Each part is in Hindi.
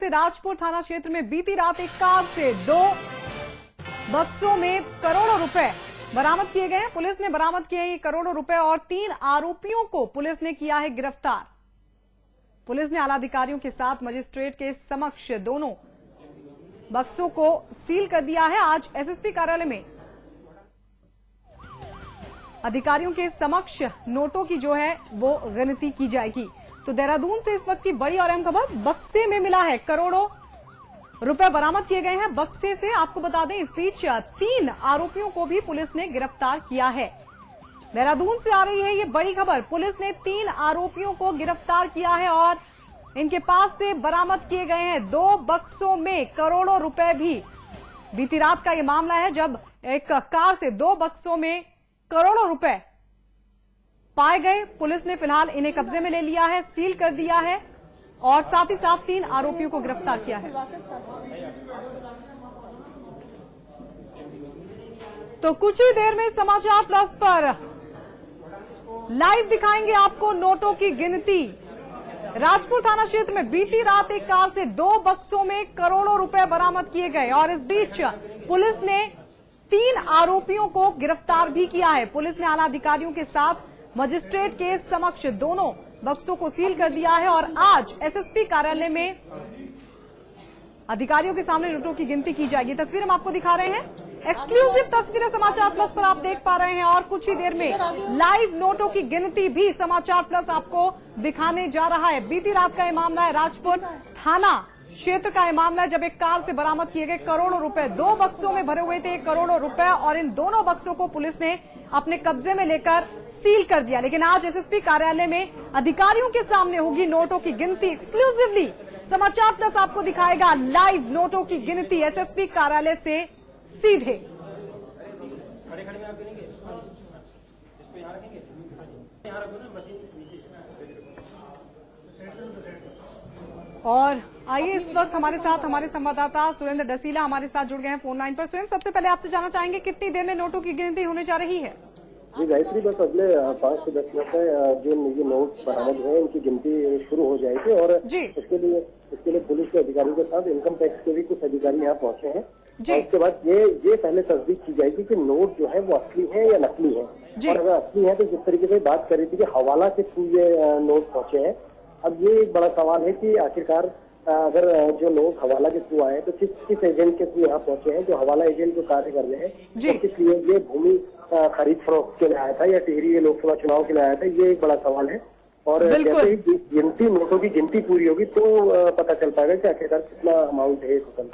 से राजपुर थाना क्षेत्र में बीती रात एक कार से 2 बक्सों में करोड़ों रुपए बरामद किए गए हैं। पुलिस ने बरामद किए ये करोड़ों रुपए और 3 आरोपियों को पुलिस ने किया है गिरफ्तार। पुलिस ने आला अधिकारियों के साथ मजिस्ट्रेट के समक्ष दोनों बक्सों को सील कर दिया है। आज एसएसपी कार्यालय में अधिकारियों के समक्ष नोटों की जो है वो गिनती की जाएगी। तो देहरादून से इस वक्त की बड़ी और अहम खबर, बक्से में मिला है करोड़ों रुपए बरामद किए गए हैं। बक्से से आपको बता दें इस बीच 3 आरोपियों को भी पुलिस ने गिरफ्तार किया है। देहरादून से आ रही है ये बड़ी खबर, पुलिस ने 3 आरोपियों को गिरफ्तार किया है और इनके पास से बरामद किए गए हैं 2 बक्सों में करोड़ों रुपए भी। बीती रात का ये मामला है जब एक कार से 2 बक्सों में करोड़ों रुपए पाए गए। पुलिस ने फिलहाल इन्हें कब्जे में ले लिया है, सील कर दिया है और साथ ही साथ 3 आरोपियों को गिरफ्तार किया है। तो कुछ ही देर में समाचार प्लस पर लाइव दिखाएंगे आपको नोटों की गिनती। राजपुर थाना क्षेत्र में बीती रात एक कार से 2 बक्सों में करोड़ों रुपए बरामद किए गए और इस बीच पुलिस ने 3 आरोपियों को गिरफ्तार भी किया है। पुलिस ने आला अधिकारियों के साथ मजिस्ट्रेट के समक्ष दोनों बक्सों को सील कर दिया है और आज एसएसपी कार्यालय में अधिकारियों के सामने नोटों की गिनती की जाएगी। तस्वीर हम आपको दिखा रहे हैं, एक्सक्लूसिव तस्वीरें समाचार प्लस पर आप देख पा रहे हैं और कुछ ही देर में लाइव नोटों की गिनती भी समाचार प्लस आपको दिखाने जा रहा है। बीती रात का ये मामला है, राजपुर थाना क्षेत्र का ये मामला है जब एक कार से बरामद किए गए करोड़ों रुपए। 2 बक्सों में भरे हुए थे करोड़ों रुपए और इन दोनों बक्सों को पुलिस ने अपने कब्जे में लेकर सील कर दिया। लेकिन आज एसएसपी कार्यालय में अधिकारियों के सामने होगी नोटों की गिनती। एक्सक्लूसिवली समाचार प्लस आपको दिखाएगा लाइव नोटों की गिनती एसएसपी कार्यालय से सीधे। और आइए इस वक्त हमारे साथ हमारे संवाददाता सुरेंद्र डसीला हमारे साथ जुड़ गए हैं फोन लाइन पर। सुरेंद्र, सबसे पहले आपसे जानना चाहेंगे कितनी देर में नोटों की गिनती होने जा रही है? जी गायत्री, बस अगले 5 से 10 मिनट में जो ये नोट बरामद हुए उनकी गिनती शुरू हो जाएगी और इसके लिए पुलिस के अधिकारियों के साथ इनकम टैक्स के भी कुछ अधिकारी यहाँ पहुंचे हैं। और उसके बाद ये पहले तस्दीक की जाएगी कि नोट जो है वो असली है या नकली है। और अगर असली है तो जिस तरीके से बात कर रही थी कि हवाला के थ्रू ये नोट पहुंचे हैं, अब ये एक बड़ा सवाल है कि आखिरकार अगर जो लोग हवाला के थ्रू आए तो किस एजेंट के थ्रू यहाँ पहुंचे हैं, जो हवाला एजेंट जो कार्य कर रहे हैं, तो किस लिए ये भूमि खरीद फरोख्त के लिए आया था या टिहरी लोकसभा चुनाव के लिए आया था, ये एक बड़ा सवाल है। और जैसे ही गिनती नोटों की गिनती पूरी होगी तो पता चल पाएगा कि आखिरकार कितना अमाउंट है टोटल।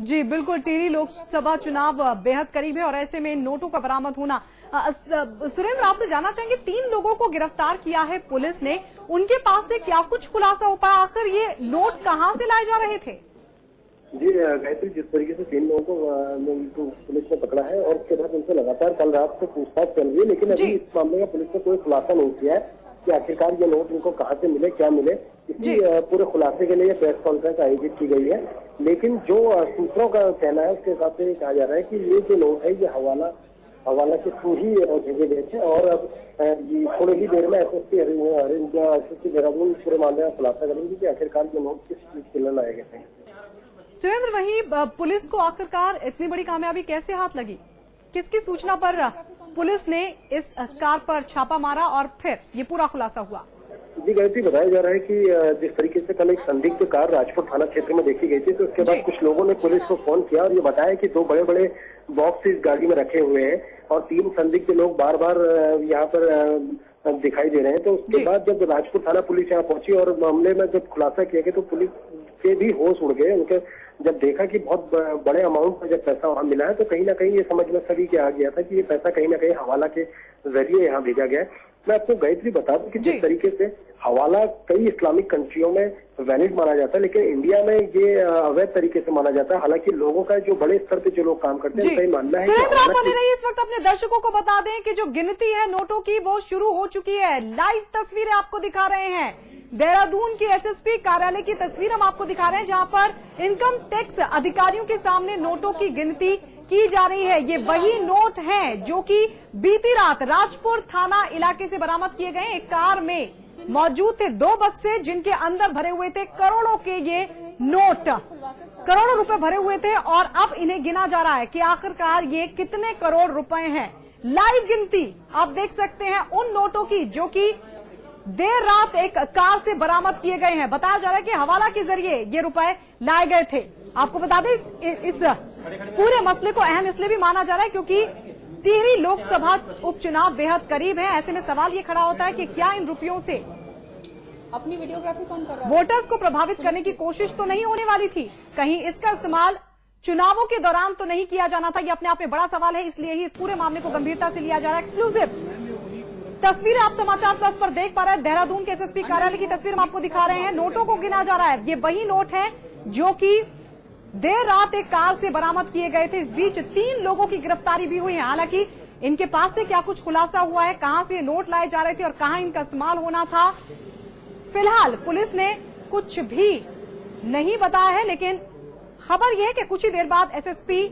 जी बिल्कुल, टिहरी लोकसभा चुनाव बेहद करीब है और ऐसे में नोटों का बरामद होना। सुरेंद्र, आपसे जानना चाहेंगे 3 लोगों को गिरफ्तार किया है पुलिस ने, उनके पास से क्या कुछ खुलासा हो पाया? आखिर ये नोट कहां से लाए जा रहे थे? जी गायत्री, जिस तरीके से 3 लोगों को पुलिस ने पकड़ा है और उसके बाद उनसे लगातार कल रात से पूछताछ चल रही है, लेकिन अभी इस मामले में पुलिस ने कोई खुलासा नहीं किया है कि आखिरकार ये नोट उनको कहाँ से मिले, क्या मिले। इसी पूरे खुलासे के लिए प्रेस कॉन्फ्रेंस आयोजित की गई है। लेकिन जो सूत्रों का कहना है उसके हिसाब से कहा जा रहा है कि ये जो नोट है ये हवाला के थ्रू ही भेजे गए थे और अब थोड़ी ही देर में एसएसपी देहरादून पूरे मामले का खुलासा करेंगे कि आखिरकार ये नोट किस चीज के लिए लाए गए थे। सुरेंद्र, वहीं पुलिस को आखिरकार इतनी बड़ी कामयाबी कैसे हाथ लगी? किसकी सूचना पर पुलिस ने इस कार पर छापा मारा और फिर ये पूरा खुलासा हुआ? जी गायत्री, बताया जा रहा है कि जिस तरीके से कल एक संदिग्ध कार राजपुर थाना क्षेत्र में देखी गई थी, तो उसके बाद कुछ लोगों ने पुलिस को फोन किया और ये बताया कि 2 बड़े बॉक्स इस गाड़ी में रखे हुए हैं और 3 संदिग्ध लोग बार बार यहाँ पर दिखाई दे रहे हैं। तो उसके बाद जब राजपुर थाना पुलिस यहाँ पहुंची और मामले में जब खुलासा किया गया तो पुलिस के भी होश उड़ गए। उनके जब देखा कि बहुत बड़े अमाउंट में जब पैसा वहां मिला है तो कहीं ना कहीं ये समझ में सभी के आ गया था कि ये पैसा कहीं ना कहीं हवाला के जरिए यहाँ भेजा गया है। मैं आपको गायत्री बता दूं कि जिस तरीके से हवाला कई इस्लामिक कंट्रियों में वैलिड माना जाता है, लेकिन इंडिया में ये अवैध तरीके से माना जाता है। हालांकि लोगों का जो बड़े स्तर पे जो लोग काम करते हैं उनका ये मानना है कि इस वक्त अपने दर्शकों को बता दें कि जो गिनती है नोटों की वो शुरू हो चुकी है। लाइव तस्वीरें आपको दिखा रहे हैं, देहरादून की एसएसपी कार्यालय की तस्वीर हम आपको दिखा रहे हैं जहां पर इनकम टैक्स अधिकारियों के सामने नोटों की गिनती की जा रही है। ये वही नोट हैं जो कि बीती रात राजपुर थाना इलाके से बरामद किए गए एक कार में मौजूद थे 2 बक्से जिनके अंदर भरे हुए थे करोड़ों के ये नोट करोड़ों रुपए भरे हुए थे और अब इन्हें गिना जा रहा है कि आखिरकार ये कितने करोड़ रुपए हैं। लाइव गिनती आप देख सकते हैं उन नोटों की जो कि देर रात एक कार से बरामद किए गए हैं। बताया जा रहा है कि हवाला के जरिए ये रुपए लाए गए थे। आपको बता दें इस पूरे मसले को अहम इसलिए भी माना जा रहा है क्योंकि टिहरी लोकसभा उपचुनाव बेहद करीब है। ऐसे में सवाल ये खड़ा होता है कि क्या इन रुपयों से अपनी वीडियोग्राफी कौन कर रहा है? वोटर्स को प्रभावित करने की कोशिश तो नहीं होने वाली थी, कहीं इसका इस्तेमाल चुनावों के दौरान तो नहीं किया जाना था। ये अपने आप में बड़ा सवाल है, इसलिए ही इस पूरे मामले को गंभीरता से लिया जा रहा है। एक्सक्लूसिव तस्वीरें आप समाचार प्लस पर देख पा रहे हैं। देहरादून के एसएसपी कार्यालय की तस्वीर हम आपको दिखा रहे हैं। नोटों को गिना जा रहा है। ये वही नोट है जो कि देर रात एक कार से बरामद किए गए थे। इस बीच 3 लोगों की गिरफ्तारी भी हुई है। हालांकि इनके पास से क्या कुछ खुलासा हुआ है, कहां से नोट लाए जा रहे थे और कहां इनका इस्तेमाल होना था, फिलहाल पुलिस ने कुछ भी नहीं बताया है। लेकिन खबर यह है कि कुछ ही देर बाद एसएसपी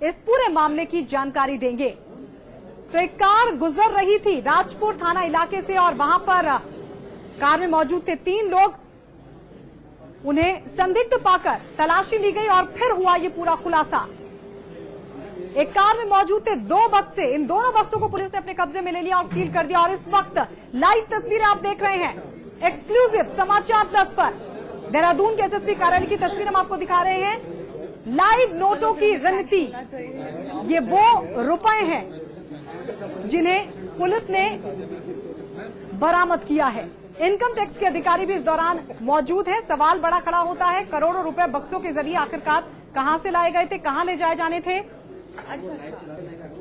इस पूरे मामले की जानकारी देंगे। तो एक कार गुजर रही थी राजपुर थाना इलाके से और वहां पर कार में मौजूद थे 3 लोग। उन्हें संदिग्ध पाकर तलाशी ली गई और फिर हुआ ये पूरा खुलासा। एक कार में मौजूद थे 2 बक्से। इन दोनों बक्सों को पुलिस ने अपने कब्जे में ले लिया और सील कर दिया। और इस वक्त लाइव तस्वीरें आप देख रहे हैं एक्सक्लूसिव समाचार प्लस पर। देहरादून के एसएसपी कार्यालय की तस्वीर हम आपको दिखा रहे हैं। लाइव नोटों की गिनती, ये वो रुपए हैं जिन्हें पुलिस ने बरामद किया है। इनकम टैक्स के अधिकारी भी इस दौरान मौजूद हैं। सवाल बड़ा खड़ा होता है, करोड़ों रुपए बक्सों के जरिए आखिरकार कहां से लाए गए थे, कहां ले जाए जाने थे।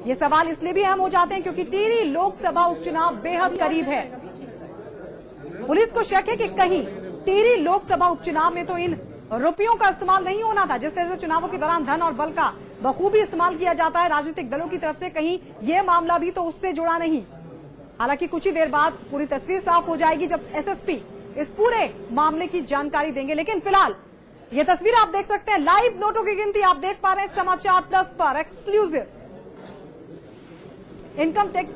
ये सवाल इसलिए भी अहम हो जाते हैं क्योंकि टिहरी लोकसभा उपचुनाव बेहद करीब है। पुलिस को शक है कि कहीं टिहरी लोकसभा उपचुनाव में तो इन रुपयों का इस्तेमाल नहीं होना था। जिस तरह से चुनावों के दौरान धन और बल का बखूबी इस्तेमाल किया जाता है राजनीतिक दलों की तरफ से, कहीं ये मामला भी तो उससे जुड़ा नहीं। हालांकि कुछ ही देर बाद पूरी तस्वीर साफ हो जाएगी जब एसएसपी इस पूरे मामले की जानकारी देंगे। लेकिन फिलहाल ये तस्वीर आप देख सकते हैं, लाइव नोटों की गिनती आप देख पा रहे हैं समाचार प्लस पर। एक्सक्लूसिव इनकम टैक्स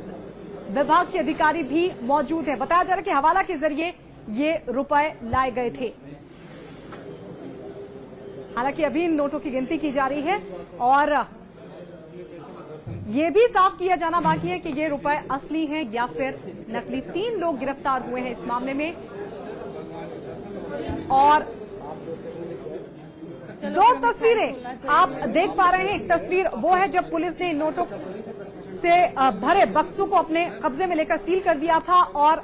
विभाग के अधिकारी भी मौजूद हैं। बताया जा रहा है कि हवाला के जरिए ये रुपए लाए गए थे। हालांकि अभी इन नोटों की गिनती की जा रही है और ये भी साफ किया जाना बाकी है कि ये रुपए असली हैं या फिर नकली। 3 लोग गिरफ्तार हुए हैं इस मामले में और 2 तस्वीरें आप देख पा रहे हैं। एक तस्वीर वो है जब पुलिस ने इन नोटों से भरे बक्सों को अपने कब्जे में लेकर सील कर दिया था और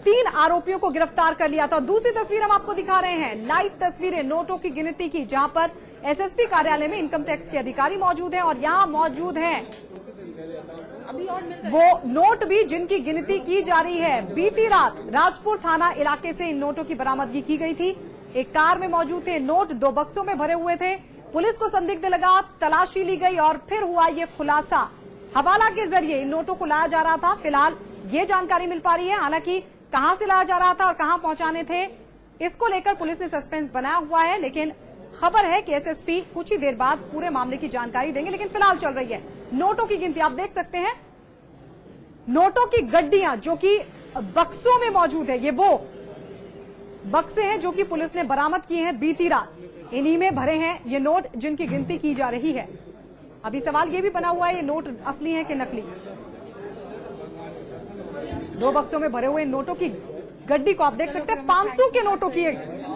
3 आरोपियों को गिरफ्तार कर लिया था। दूसरी तस्वीर हम आपको दिखा रहे हैं, लाइव तस्वीरें नोटों की गिनती की, जहां पर एसएसपी कार्यालय में इनकम टैक्स के अधिकारी मौजूद हैं और यहां मौजूद हैं वो नोट भी जिनकी गिनती की जा रही है। बीती रात राजपुर थाना इलाके से इन नोटों की बरामदगी की गई थी। एक कार में मौजूद थे नोट, 2 बक्सों में भरे हुए थे। पुलिस को संदिग्ध लगा, तलाशी ली गई और फिर हुआ ये खुलासा। हवाला के जरिए इन नोटों को लाया जा रहा था। फिलहाल ये जानकारी मिल पा रही है। हालांकि कहां से लाया जा रहा था और कहां पहुंचाने थे, इसको लेकर पुलिस ने सस्पेंस बनाया हुआ है। लेकिन खबर है कि एसएसपी कुछ ही देर बाद पूरे मामले की जानकारी देंगे। लेकिन फिलहाल चल रही है नोटों की गिनती। आप देख सकते हैं नोटों की गड्डियां जो कि बक्सों में मौजूद है। ये वो बक्से हैं जो कि पुलिस ने बरामद किए हैं बीती रात। इन्हीं में भरे हैं ये नोट जिनकी गिनती की जा रही है। अभी सवाल ये भी बना हुआ है ये नोट असली है कि नकली। 2 बक्सों में भरे हुए नोटों की गड्डी को आप देख सकते हैं। 500 के नोटों की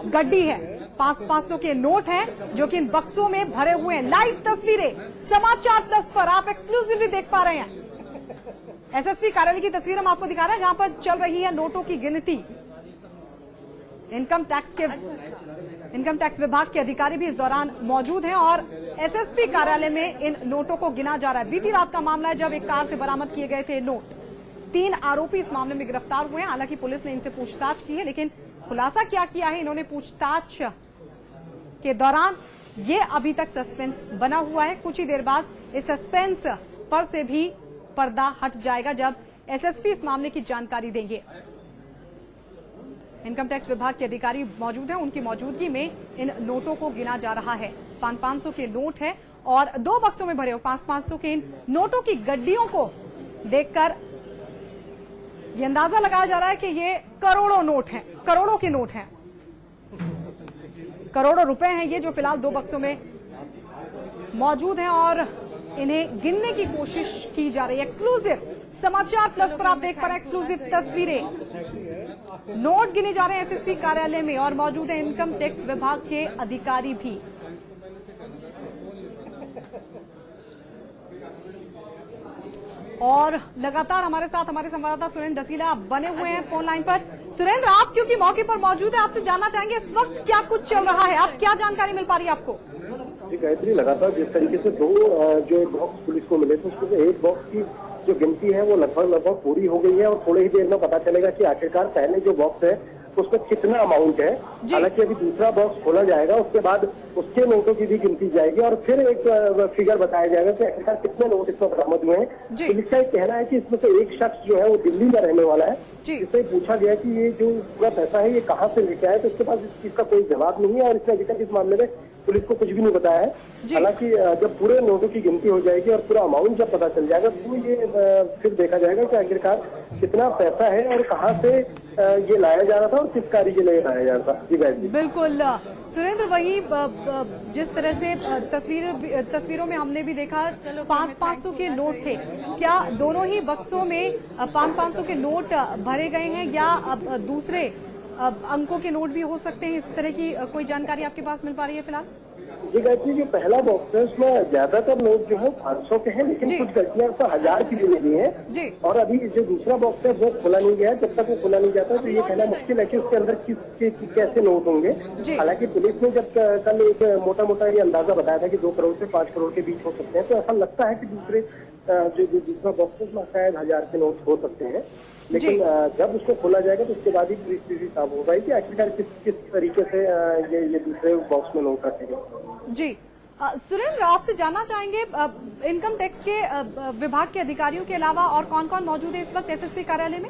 गड्डी है, 500 के नोट हैं जो कि इन बक्सों में भरे हुए हैं। लाइव तस्वीरें समाचार प्लस पर आप एक्सक्लूसिवली देख पा रहे हैं। एसएसपी कार्यालय की तस्वीर हम आपको दिखा रहे हैं जहां पर चल रही है नोटों की गिनती। इनकम टैक्स विभाग के अधिकारी भी इस दौरान मौजूद हैं और एसएसपी कार्यालय में इन नोटों को गिना जा रहा है। बीती रात का मामला है जब एक कार से बरामद किए गए थे नोट। 3 आरोपी इस मामले में गिरफ्तार हुए हैं। हालांकि पुलिस ने इनसे पूछताछ की है, लेकिन खुलासा क्या किया है इन्होंने पूछताछ के दौरान, ये अभी तक सस्पेंस बना हुआ है। कुछ ही देर बाद इस सस्पेंस पर से भी पर्दा हट जाएगा जब एसएसपी इस मामले की जानकारी देंगे। इनकम टैक्स विभाग के अधिकारी मौजूद हैं, उनकी मौजूदगी में इन नोटों को गिना जा रहा है। 500 के नोट है और 2 बक्सों में भरे 500 के इन नोटों की गड्डियों को देखकर ये अंदाजा लगाया जा रहा है कि ये करोड़ों नोट हैं, करोड़ों के नोट हैं। करोड़ों रुपए हैं ये जो फिलहाल 2 बक्सों में मौजूद हैं और इन्हें गिनने की कोशिश की जा रही है। एक्सक्लूसिव समाचार प्लस पर आप देख पा रहे हैं एक्सक्लूसिव तस्वीरें। नोट गिने जा रहे हैं एसएसपी कार्यालय में और मौजूद है इनकम टैक्स विभाग के अधिकारी भी। और लगातार हमारे साथ हमारे संवाददाता सुरेंद्र दसीला बने हुए हैं फोन लाइन पर। सुरेंद्र, आप क्योंकि मौके पर मौजूद है, आपसे जानना चाहेंगे इस वक्त क्या कुछ चल रहा है, आप क्या जानकारी मिल पा रही है आपको? जी गायत्री, लगातार जिस तरीके से दो जो बॉक्स पुलिस को मिले थे उसमें एक बॉक्स की जो गिनती है वो लगभग पूरी हो गई है और थोड़ी ही देर में पता चलेगा कि आखिरकार पहले जो बॉक्स है उसमें कितना अमाउंट है। हालांकि अभी दूसरा बॉक्स खोला जाएगा, उसके बाद उसके नोटों की भी गिनती जाएगी और फिर एक फिगर बताया जाएगा कि आखिरकार कितने नोट इसमें बरामद हुए हैं। पुलिस का कहना है कि इसमें से एक शख्स जो है वो दिल्ली में रहने वाला है। इससे पूछा गया कि ये जो पूरा पैसा है ये कहाँ से लेके आया, तो इसके पास इस चीज का कोई जवाब नहीं है और इसने अभी तक इस मामले में पुलिस को कुछ भी नहीं बताया है। हालांकि जब पूरे नोटों की गिनती हो जाएगी और पूरा अमाउंट जब पता चल जाएगा तो ये फिर देखा जाएगा कि आखिरकार कितना पैसा है और कहाँ से ये लाया जा रहा था और किस कार्य के लिए लाया जा रहा था। जी गायत्री, बिल्कुल सुरेंद्र, वही जिस तरह से तस्वीरों में हमने भी देखा 500 के नोट थे, क्या दोनों ही बक्सों में 500 के नोट भरे गए हैं या अब दूसरे अंकों के नोट भी हो सकते हैं? इस तरह की कोई जानकारी आपके पास मिल पा रही है फिलहाल? जी गायत्री, जो पहला बॉक्स है उसमें ज्यादातर नोट जो है 500 के हैं, लेकिन कुछ गलतियां तो 1000 की भी मिली है। और अभी जो दूसरा बॉक्स है वो खुला नहीं गया है। जब तक वो खुला नहीं जाता तो ये कहना मुश्किल है कि उसके अंदर कैसे नोट होंगे। हालांकि पुलिस ने जब कल एक मोटा ये अंदाजा बताया था कि 2 करोड़ से 5 करोड़ के बीच हो सकते हैं, तो ऐसा लगता है कि जो दूसरा बॉक्स है उसमें शायद 1000 के नोट हो सकते हैं। लेकिन जब उसको खोला जाएगा तो उसके बाद ही पूरी स्थिति साफ हो पाएगी कि आखिरकार किस तरीके से ये दूसरे बॉक्स में नोट रखेंगे। जी सुरेंद्र, आपसे जानना चाहेंगे इनकम टैक्स के विभाग के अधिकारियों के अलावा और कौन कौन मौजूद है इस वक्त एसएसपी कार्यालय में?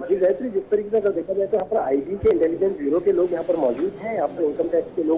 जी गायत्री, जिस तरीके से अगर देखा जाए तो यहाँ पर आईबी के इंटेलिजेंस ब्यूरो के लोग यहाँ पर मौजूद हैं, यहाँ पर इनकम टैक्स के लोग